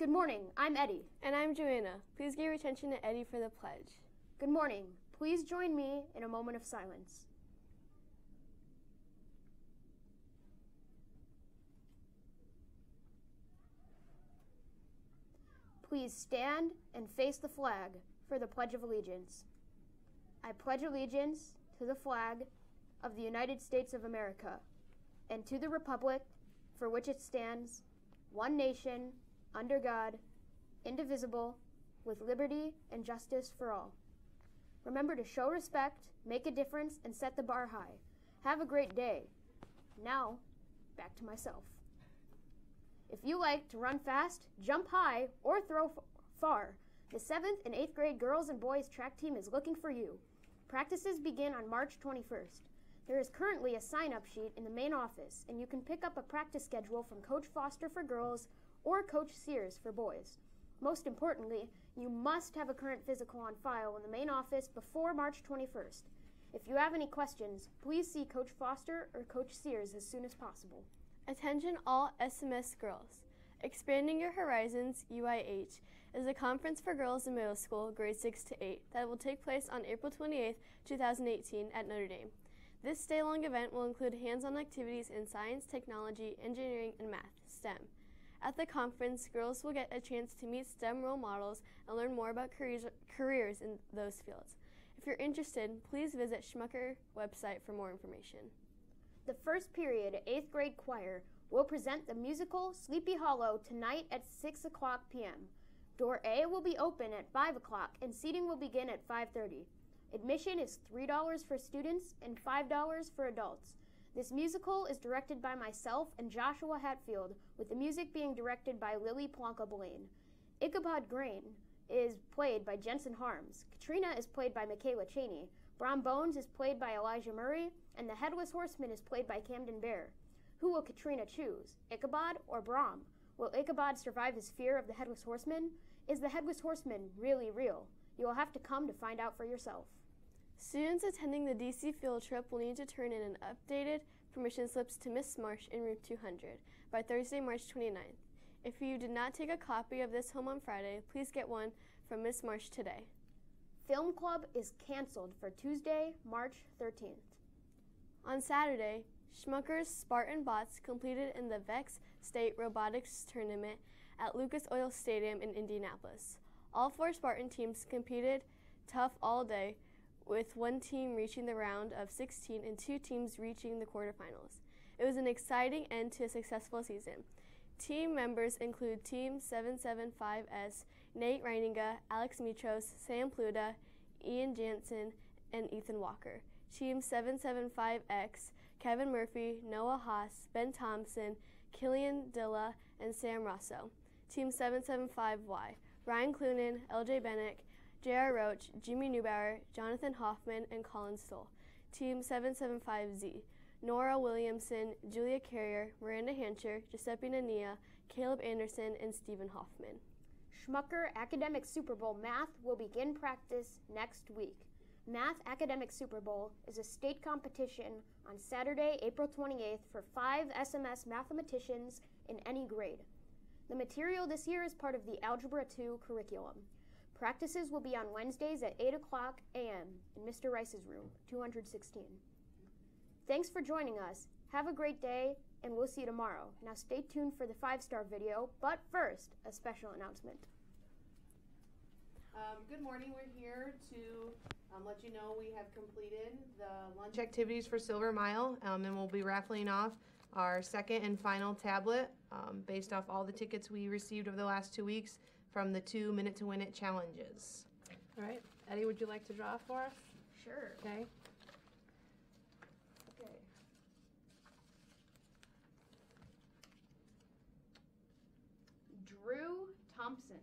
Good morning, I'm Eddie. And I'm Joanna. Please give your attention to Eddie for the pledge. Good morning. Please join me in a moment of silence. Please stand and face the flag for the Pledge of Allegiance. I pledge allegiance to the flag of the United States of America and to the republic for which it stands, one nation, under God, indivisible, with liberty and justice for all. Remember to show respect, make a difference, and set the bar high. Have a great day. Now, back to myself. If you like to run fast, jump high, or throw far, the 7th and 8th grade girls and boys track team is looking for you. Practices begin on March 21st. There is currently a sign-up sheet in the main office, and you can pick up a practice schedule from Coach Foster for girls or Coach Sears for boys. Most importantly, you must have a current physical on file in the main office before March 21st. If you have any questions, please see Coach Foster or Coach Sears as soon as possible. Attention all SMS girls. Expanding Your Horizons, UIH, is a conference for girls in middle school, grades 6 to 8, that will take place on April 28, 2018 at Notre Dame. This day-long event will include hands-on activities in science, technology, engineering, and math, STEM. At the conference, girls will get a chance to meet STEM role models and learn more about careers in those fields. If you're interested, please visit Schmucker website for more information. The first period, 8th grade choir, will present the musical Sleepy Hollow tonight at 6 o'clock p.m. Door A will be open at 5 o'clock and seating will begin at 5:30. Admission is $3 for students and $5 for adults. This musical is directed by myself and Joshua Hatfield, with the music being directed by Lily Plonka-Blaine. Ichabod Grain is played by Jensen Harms. Katrina is played by Michaela Cheney. Brom Bones is played by Elijah Murray, and the Headless Horseman is played by Camden Bear. Who will Katrina choose, Ichabod or Brom? Will Ichabod survive his fear of the Headless Horseman? Is the Headless Horseman really real? You will have to come to find out for yourself. Students attending the DC field trip will need to turn in an updated permission slips to Miss Marsh in room 200 by Thursday, March 29th. If you did not take a copy of this home on Friday, please get one from Miss Marsh today. Film Club is canceled for Tuesday, March 13th. On Saturday, Schmucker's Spartan Bots competed in the VEX State Robotics Tournament at Lucas Oil Stadium in Indianapolis. All 4 Spartan teams competed tough all day, with one team reaching the round of 16 and 2 teams reaching the quarterfinals. It was an exciting end to a successful season. Team members include Team 775S, Nate Reininga, Alex Mitros, Sam Pluta, Ian Jansen, and Ethan Walker. Team 775X, Kevin Murphy, Noah Haas, Ben Thompson, Killian Dilla, and Sam Rosso. Team 775Y, Ryan Clunan, LJ Bennick, J.R. Roach, Jimmy Neubauer, Jonathan Hoffman, and Colin Stoll. Team 775Z, Nora Williamson, Julia Carrier, Miranda Hancher, Giuseppe Nania, Caleb Anderson, and Stephen Hoffman. Schmucker Academic Super Bowl Math will begin practice next week. Math Academic Super Bowl is a state competition on Saturday, April 28th for 5 SMS mathematicians in any grade. The material this year is part of the Algebra 2 curriculum. Practices will be on Wednesdays at 8 o'clock a.m. in Mr. Rice's room, 216. Thanks for joining us. Have a great day, and we'll see you tomorrow. Now stay tuned for the 5-star video, but first, a special announcement. Good morning. We're here to let you know we have completed the lunch activities for Silver Mile, and we'll be raffling off our second and final tablet based off all the tickets we received over the last 2 weeks from the 2 Minute to Win It challenges. All right, Eddie, would you like to draw for us? Sure. Okay. Drew Thompson.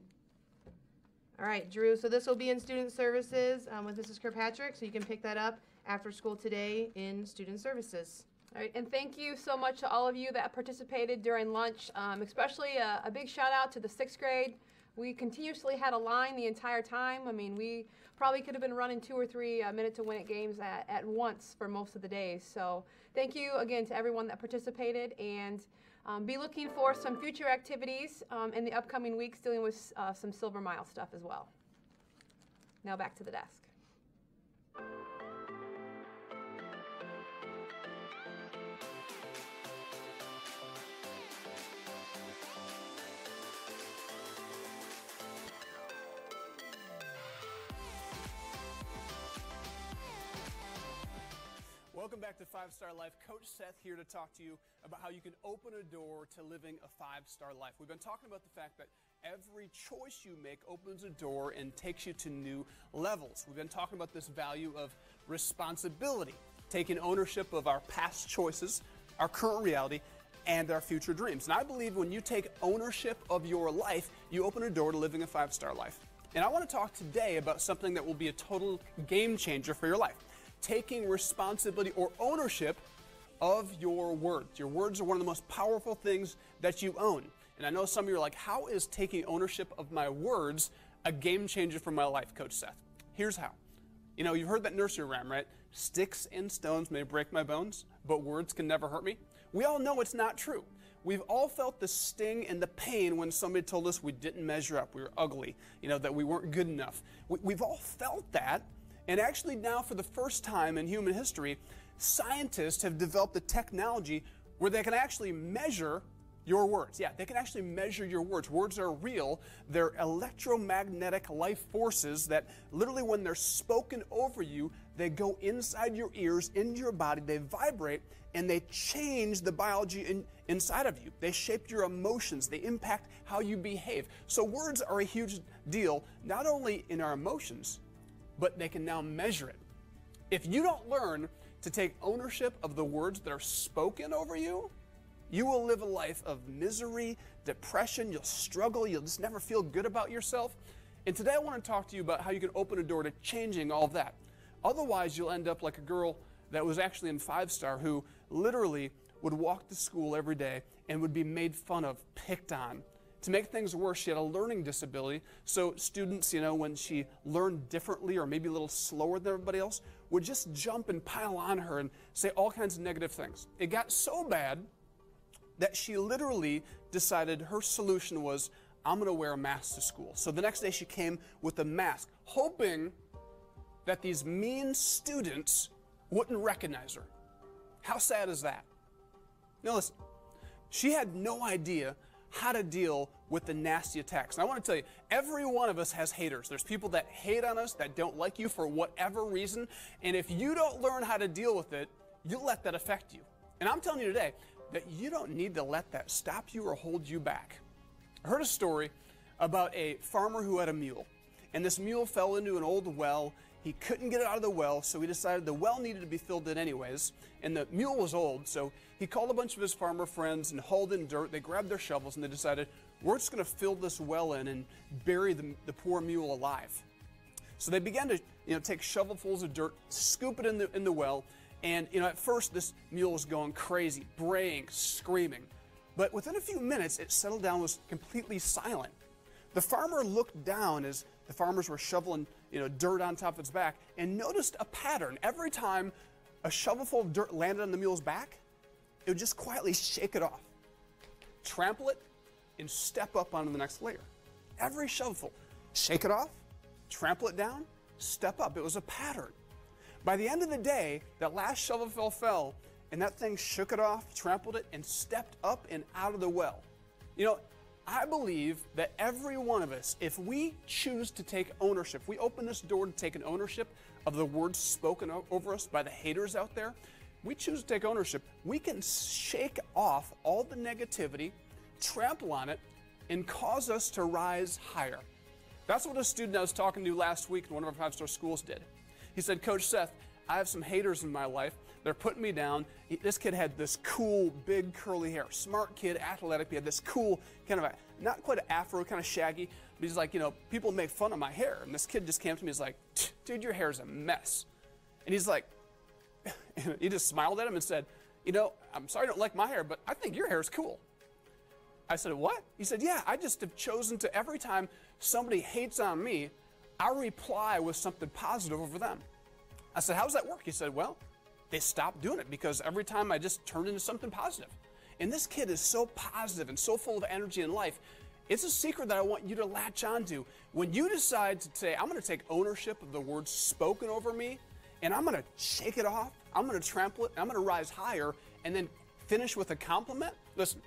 All right, Drew, so this will be in Student Services with Mrs. Kirkpatrick, so you can pick that up after school today in Student Services. All right, and thank you so much to all of you that participated during lunch, especially a big shout out to the 6th grade. We continuously had a line the entire time. I mean, we probably could have been running 2 or 3 Minute to Win It games at once for most of the days. So thank you again to everyone that participated. And Be looking for some future activities in the upcoming weeks dealing with some Silver Mile stuff as well. Now back to the desk. Welcome back to 5-Star Life. Coach Seth here to talk to you about how you can open a door to living a 5-star life. We've been talking about the fact that every choice you make opens a door and takes you to new levels. We've been talking about this value of responsibility, taking ownership of our past choices, our current reality, and our future dreams. And I believe when you take ownership of your life, you open a door to living a 5-star life. And I want to talk today about something that will be a total game changer for your life. Taking responsibility or ownership of your words. Your words are one of the most powerful things that you own. And I know some of you are like, how is taking ownership of my words a game changer for my life, Coach Seth? Here's how. You know, you've heard that nursery rhyme, right? Sticks and stones may break my bones, but words can never hurt me. We all know it's not true. We've all felt the sting and the pain when somebody told us we didn't measure up, we were ugly, you know, that we weren't good enough. We've all felt that. And actually now, for the first time in human history, scientists have developed a technology where they can actually measure your words. Yeah, they can actually measure your words. Words are real. They're electromagnetic life forces that literally when they're spoken over you, they go inside your ears, into your body, they vibrate, and they change the biology inside of you. They shape your emotions. They impact how you behave. So words are a huge deal, not only in our emotions, but they can now measure it. If you don't learn to take ownership of the words that are spoken over you, you will live a life of misery, depression, you'll struggle, you'll just never feel good about yourself. And today I want to talk to you about how you can open a door to changing all of that. Otherwise, you'll end up like a girl that was actually in 5-star who literally would walk to school every day and would be made fun of, picked on. To make things worse, she had a learning disability, so students, you know, when she learned differently or maybe a little slower than everybody else, would just jump and pile on her and say all kinds of negative things. It got so bad that she literally decided her solution was, I'm going to wear a mask to school. So the next day she came with a mask, hoping that these mean students wouldn't recognize her. How sad is that? Now listen, she had no idea how to deal with the nasty attacks. And I want to tell you, every one of us has haters. There's people that hate on us, that don't like you for whatever reason. And if you don't learn how to deal with it, you'll let that affect you. And I'm telling you today that you don't need to let that stop you or hold you back. I heard a story about a farmer who had a mule. And this mule fell into an old well. He couldn't get it out of the well, so he decided the well needed to be filled in anyways. And the mule was old, so he called a bunch of his farmer friends and hauled in dirt. They grabbed their shovels and they decided, we're just going to fill this well in and bury the poor mule alive. So they began to take shovelfuls of dirt, scoop it in the well. And at first this mule was going crazy, braying, screaming. But within a few minutes, it settled down, was completely silent. The farmer looked down as the farmers were shoveling dirt on top of its back and noticed a pattern. Every time a shovelful of dirt landed on the mule's back, it would just quietly shake it off, trample it, and step up onto the next layer. Every shovelful, shake it off, trample it down, step up. It was a pattern. By the end of the day, that last shovelful fell, and that thing shook it off, trampled it, and stepped up and out of the well. I believe that every one of us, if we choose to take ownership, we open this door to take an ownership of the words spoken over us by the haters out there, we choose to take ownership, we can shake off all the negativity, trample on it, and cause us to rise higher. That's what a student I was talking to last week in one of our 5-star schools did. He said, Coach Seth, I have some haters in my life. They're putting me down. This kid had this cool, big, curly hair. Smart kid, athletic. He had this cool, kind of not quite an afro, kind of shaggy. But he's like, people make fun of my hair. And this kid just came to me. He's like, dude, your hair's a mess. And he's like, he just smiled at him and said, I'm sorry I don't like my hair, but I think your hair's cool. I said, what? He said, yeah, I just have chosen to, every time somebody hates on me, I reply with something positive over them. I said, how does that work? He said, well, they stopped doing it because every time I just turned into something positive. And this kid is so positive and so full of energy and life. It's a secret that I want you to latch onto. When you decide to say, I'm going to take ownership of the words spoken over me, and I'm going to shake it off, I'm going to trample it, and I'm going to rise higher, and then finish with a compliment. Listen,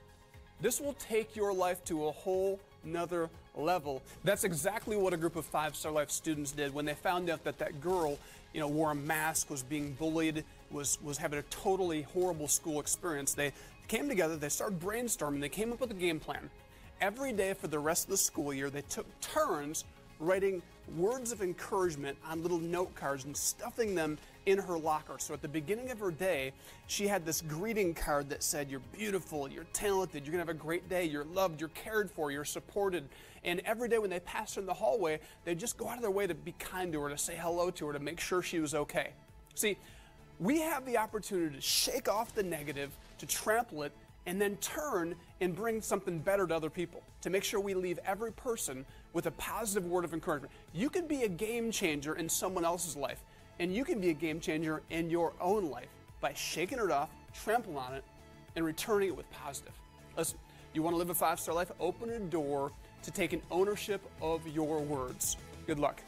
this will take your life to a whole nother level. That's exactly what a group of 5-Star Life students did when they found out that that girl, wore a mask, was being bullied, was having a totally horrible school experience. They came together, they started brainstorming, they came up with a game plan. Every day for the rest of the school year, they took turns writing words of encouragement on little note cards and stuffing them in her locker. So at the beginning of her day, she had this greeting card that said, you're beautiful, you're talented, you're gonna have a great day, you're loved, you're cared for, you're supported. And every day when they passed her in the hallway, they'd just go out of their way to be kind to her, to say hello to her, to make sure she was okay. See, we have the opportunity to shake off the negative, to trample it, and then turn and bring something better to other people, to make sure we leave every person with a positive word of encouragement. You can be a game changer in someone else's life, and you can be a game changer in your own life by shaking it off, trampling on it, and returning it with positive. Listen, you want to live a 5-star life? Open a door to taking ownership of your words. Good luck.